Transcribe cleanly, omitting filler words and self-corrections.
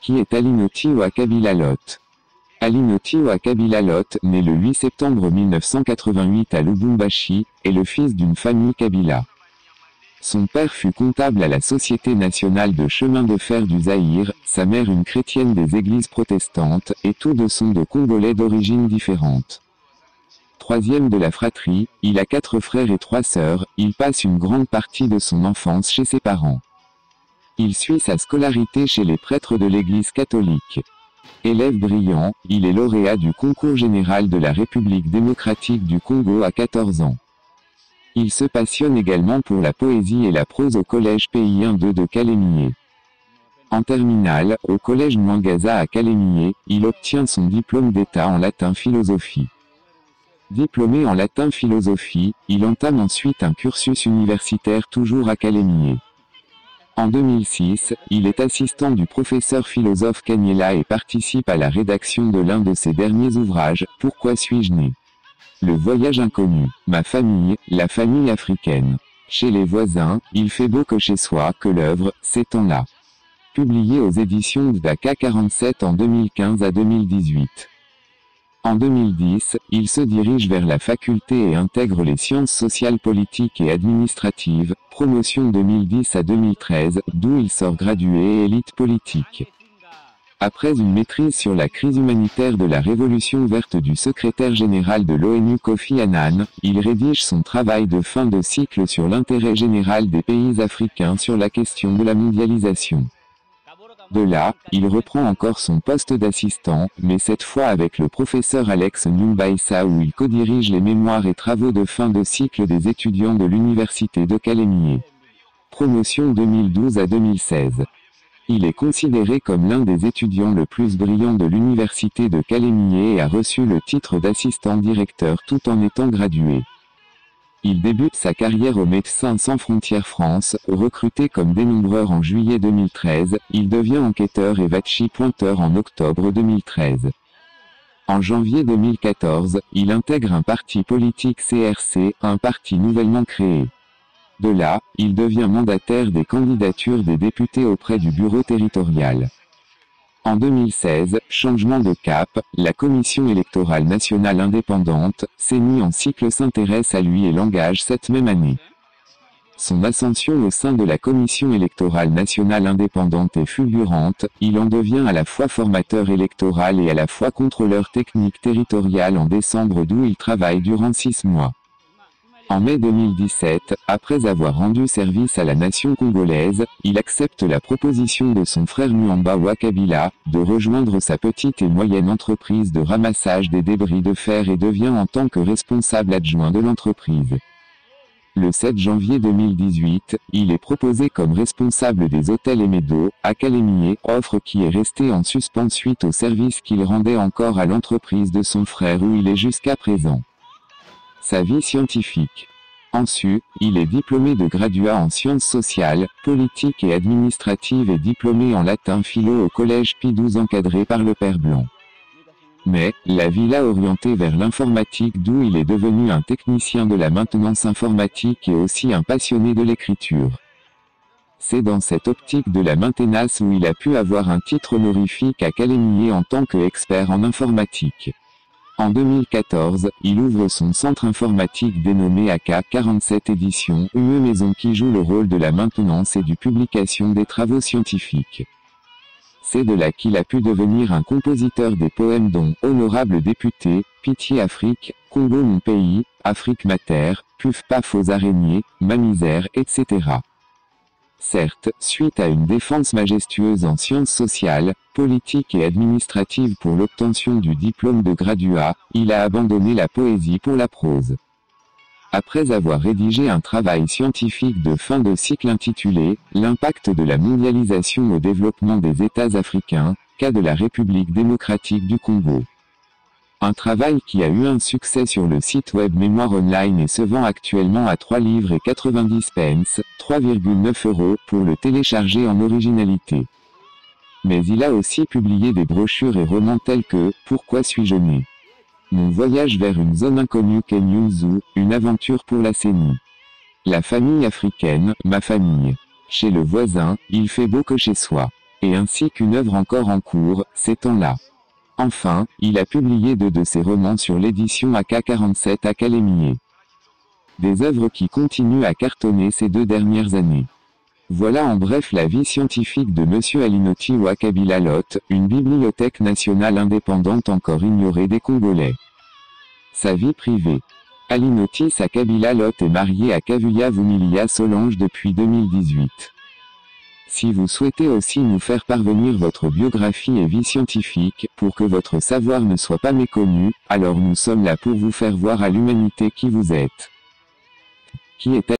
Qui est Alinoti Kabila Lot? Alinoti Kabila Lot, né le 8 septembre 1988 à Lubumbashi, est le fils d'une famille Kabila. Son père fut comptable à la Société nationale de chemin de fer du Zaïre, sa mère une chrétienne des églises protestantes, et tous deux sont de Congolais d'origines différentes. Troisième de la fratrie, il a 4 frères et 3 sœurs, il passe une grande partie de son enfance chez ses parents. Il suit sa scolarité chez les prêtres de l'Église catholique. Élève brillant, il est lauréat du concours général de la République démocratique du Congo à 14 ans. Il se passionne également pour la poésie et la prose au collège Pays 1-2 de Kalemie. En terminale, au collège Mwangaza à Kalemie, il obtient son diplôme d'État en latin philosophie. Diplômé en latin philosophie, il entame ensuite un cursus universitaire toujours à Kalemie. En 2006, il est assistant du professeur philosophe Kanyela et participe à la rédaction de l'un de ses derniers ouvrages, Pourquoi suis-je né? Le voyage inconnu, ma famille, la famille africaine. Chez les voisins, il fait beau que chez soi, que l'œuvre, ces temps-là. Publié aux éditions de Daka 47 en 2015 à 2018. En 2010, il se dirige vers la faculté et intègre les sciences sociales politiques et administratives, promotion 2010 à 2013, d'où il sort gradué et élite politique. Après une maîtrise sur la crise humanitaire de la Révolution verte du secrétaire général de l'ONU Kofi Annan, il rédige son travail de fin de cycle sur l'intérêt général des pays africains sur la question de la mondialisation. De là, il reprend encore son poste d'assistant, mais cette fois avec le professeur Alex Nyumbaissa où il codirige les mémoires et travaux de fin de cycle des étudiants de l'université de Kalemie. Promotion 2012 à 2016. Il est considéré comme l'un des étudiants le plus brillants de l'université de Kalemie et a reçu le titre d'assistant directeur tout en étant gradué. Il débute sa carrière au Médecins sans frontières France, recruté comme dénombreur en juillet 2013, il devient enquêteur et Vachi-pointeur en octobre 2013. En janvier 2014, il intègre un parti politique CRC, un parti nouvellement créé. De là, il devient mandataire des candidatures des députés auprès du bureau territorial. En 2016, changement de cap, la Commission électorale nationale indépendante, CENI en cycle s'intéresse à lui et l'engage cette même année. Son ascension au sein de la Commission électorale nationale indépendante est fulgurante, il en devient à la fois formateur électoral et à la fois contrôleur technique territorial en décembre d'où il travaille durant 6 mois. En mai 2017, après avoir rendu service à la nation congolaise, il accepte la proposition de son frère Muamba Kabila, de rejoindre sa petite et moyenne entreprise de ramassage des débris de fer et devient en tant que responsable adjoint de l'entreprise. Le 7 janvier 2018, il est proposé comme responsable des hôtels Emedo, à Kalemie, offre qui est restée en suspens suite au service qu'il rendait encore à l'entreprise de son frère où il est jusqu'à présent. Sa vie scientifique. Ensuite, il est diplômé de graduat en sciences sociales, politiques et administratives et diplômé en latin philo au collège Pie XII encadré par le père Blanc. Mais, la vie l'a orienté vers l'informatique d'où il est devenu un technicien de la maintenance informatique et aussi un passionné de l'écriture. C'est dans cette optique de la maintenance où il a pu avoir un titre honorifique à Kalemie en tant qu'expert en informatique. En 2014, il ouvre son centre informatique dénommé AK 47 Éditions, une maison qui joue le rôle de la maintenance et du publication des travaux scientifiques. C'est de là qu'il a pu devenir un compositeur des poèmes dont Honorable député, Pitié Afrique, Congo mon pays, Afrique ma terre, Puf paf aux araignées, Ma misère, etc. Certes, suite à une défense majestueuse en sciences sociales, politiques et administratives pour l'obtention du diplôme de graduat, il a abandonné la poésie pour la prose. Après avoir rédigé un travail scientifique de fin de cycle intitulé « L'impact de la mondialisation au développement des États africains, cas de la République démocratique du Congo ». Un travail qui a eu un succès sur le site web Mémoire Online et se vend actuellement à 3 livres et 90 pence, 3,9 € pour le télécharger en originalité. Mais il a aussi publié des brochures et romans tels que « Pourquoi suis-je né ? Mon voyage vers une zone inconnue Kenyunzu, une aventure pour la CENI. La famille africaine, ma famille. Chez le voisin, il fait beau que chez soi. et ainsi qu'une œuvre encore en cours, ces temps-là. Enfin, il a publié 2 de ses romans sur l'édition AK-47 Académié. Des œuvres qui continuent à cartonner ces 2 dernières années. Voilà en bref la vie scientifique de Monsieur Alinoty Wakabila Lot, une bibliothèque nationale indépendante encore ignorée des Congolais. Sa vie privée. Alinoty Wakabila Lot est marié à Kavuya Vumilia Solange depuis 2018. Si vous souhaitez aussi nous faire parvenir votre biographie et vie scientifique, pour que votre savoir ne soit pas méconnu, alors nous sommes là pour vous faire voir à l'humanité qui vous êtes. Qui est